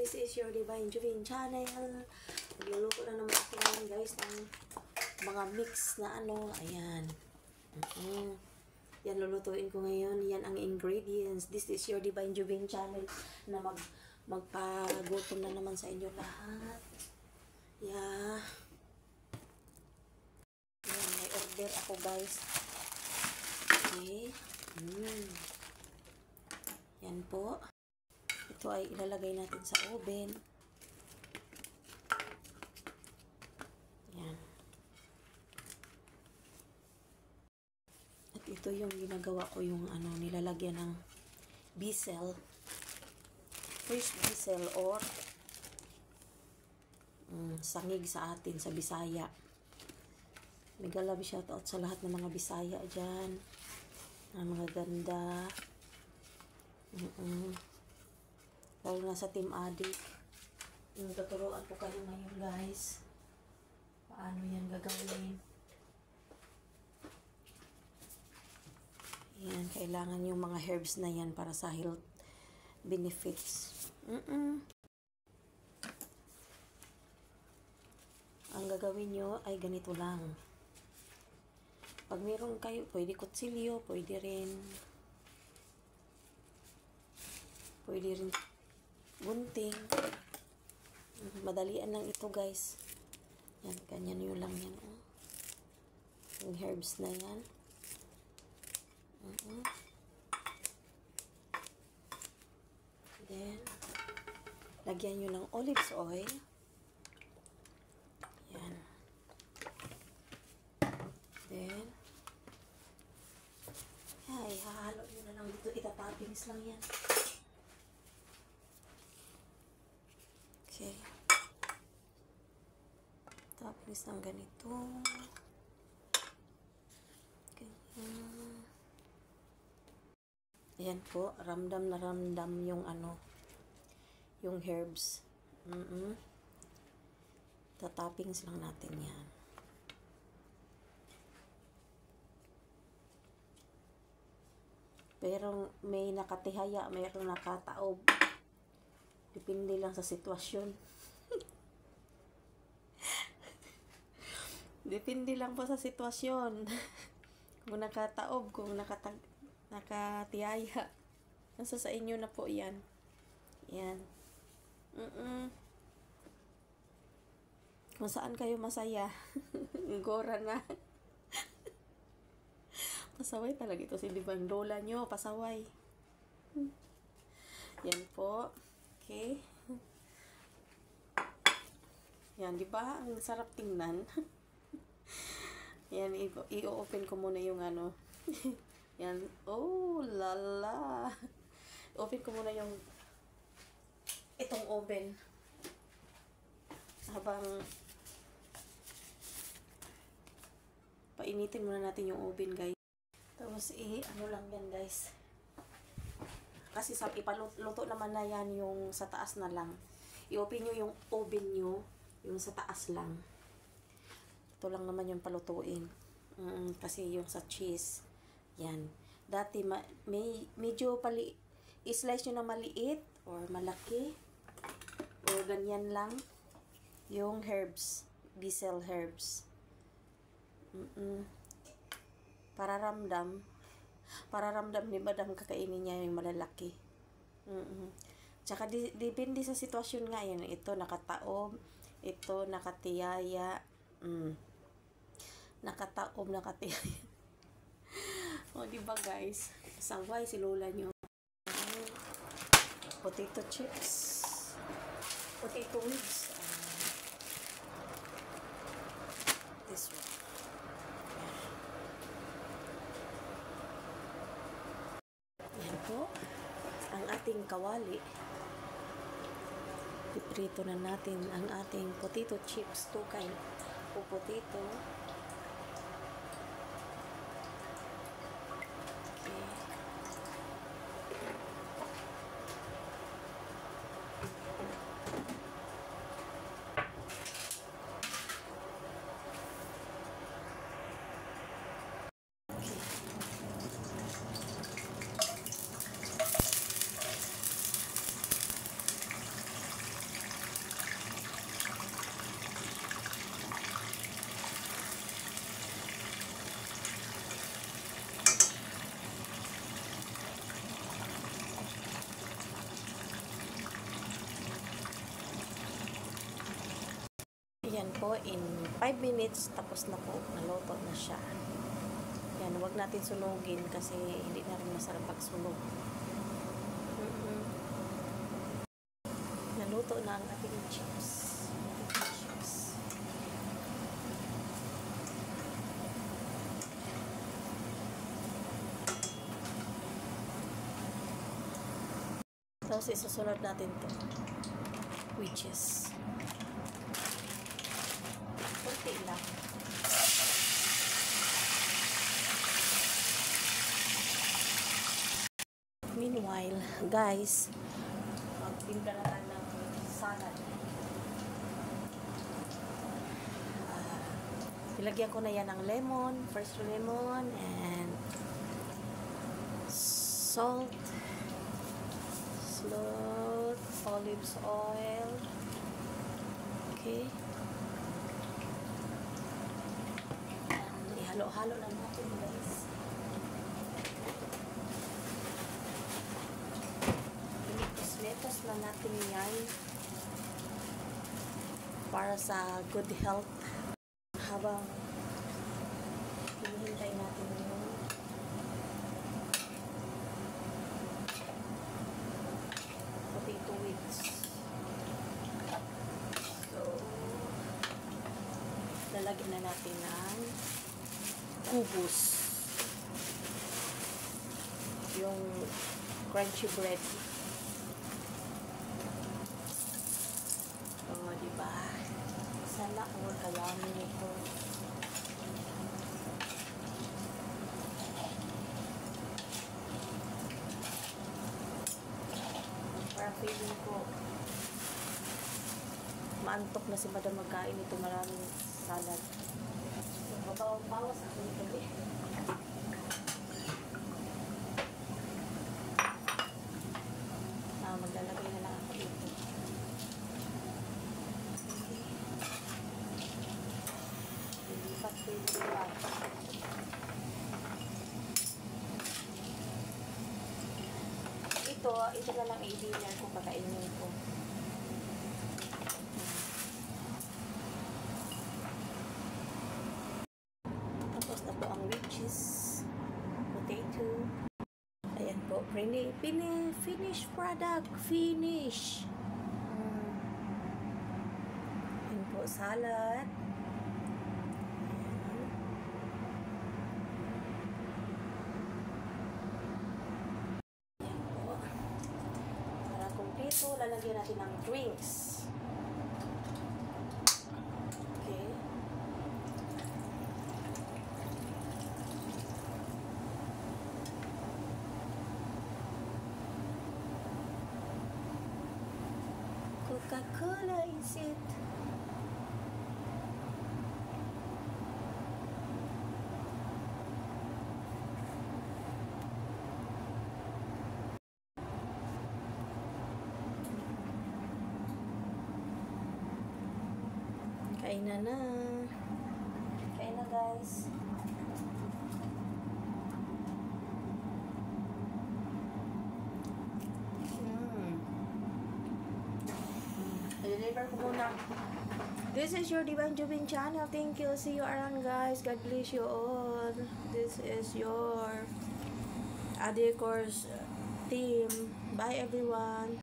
This is your Divine Juvin channel. Magluluto na naman ako ngayon guys ng mga mix na ano. Ayan. Yan lulutuin ko ngayon. Yan ang ingredients. This is your Divine Juvin channel na magpagutom na naman sa inyo lahat. Yeah. Yan, may order ako guys. Okay. Yan po. Ito ay ilalagay natin sa oven. Yan. At ito yung ginagawa ko, yung ano, nilalagyan ng bisel. Fresh bisel or sangig sa atin, sa Bisaya. Mega love shoutout sa lahat ng mga Bisaya dyan. Ang mga ganda. Lalo na sa Team Adik. Tuturuan ko kayo ngayon guys. Paano yan gagawin. Yan, kailangan yung mga herbs na yan para sa health benefits. Ang gagawin nyo ay ganito lang. Pag meron kayo, pwede kutsilyo, pwede rin gunting. Madalian lang ito guys. Yan, ganyan yun lang yan. Yung herbs na yan. Then, lagyan nyo ng olive oil. Yan. Then, ay, hahalo nyo na lang dito. Itatappings lang yan. Okay. Toppings ng ganito. Ganyan. Ayan po. Ramdam na ramdam yung ano. Yung herbs. Toppings lang natin yan. Pero may nakatihaya, mayroong nakataob. Depende lang sa sitwasyon. Depende lang po sa sitwasyon. Kung nakataob, kung nakatihaya. Nasa sa inyo na po yan. Yan. Kung saan kayo masaya. Gora na. Pasaway talaga ito si Divine Lola nyo. Pasaway. Yan po. Okay. Yan, di ba? Ang sarap tingnan. Yan, i-open ko muna yung ano. Yan. Oh, lala. Open ko muna yung itong oven. Habang painitin muna natin yung oven, guys. Tapos, ano lang yan, guys. Kasi ipaluto naman na yan yung sa taas na lang. I-open nyo yung oven nyo, yung sa taas lang. Ito lang naman yung palutuin. Kasi yung sa cheese, yan. Dati, medyo i-slice nyo na maliit or malaki. Or ganyan lang. Yung herbs, bisel herbs. Para ramdam ni madam kakainin niya yung malalaki. Tsaka depende sa sitwasyon nga yan. Ito nakataob, ito nakatiyaya. Nakataob, nakatiyaya. O diba guys, saway si lola nyo. Potato chips, potato whips. This one. Po, ang ating kawali. Iprito na natin ang ating potato chips, tukay o potato. Okay. po in 5 minutes tapos na po, naluto na siya. Yan, huwag natin sunugin kasi hindi na rin masarap pag sunog. Naluto na ang ating chips. Tapos isusunod natin to, which is kunti lang. Meanwhile, guys, magtimpla na tayo ng salad. Nilagyan ko na yan ng lemon, fresh lemon, and salt, olive oil. Okay. And ihalo-halo lang natin, guys. Initos lang natin yan para sa good health habang hinihintay natin yung potato wheats. So, lalagyan na natin ng kubos, yung crunchy bread. Oh, diba? Sana all kalamin ito. Parang feeling ko maantok na si Madam magkain ito, maraming salad. So, babawas ako nito eh. Maglalagay na lang ako dito. Lilipat ko yung iba. Ito na lang i-dinner ko, pakainin ko. Tapos na po ang which is potato. Ayan po, finish product, finish. Ayan po, salad. So, lalagyan natin ng drinks. Okay. Coca-Cola is it? Kain na na. Kain na, guys. I-deliver ko muna. This is your Divine Jubin channel. Thank you. See you around, guys. God bless you all. This is your Adecors team. Bye, everyone.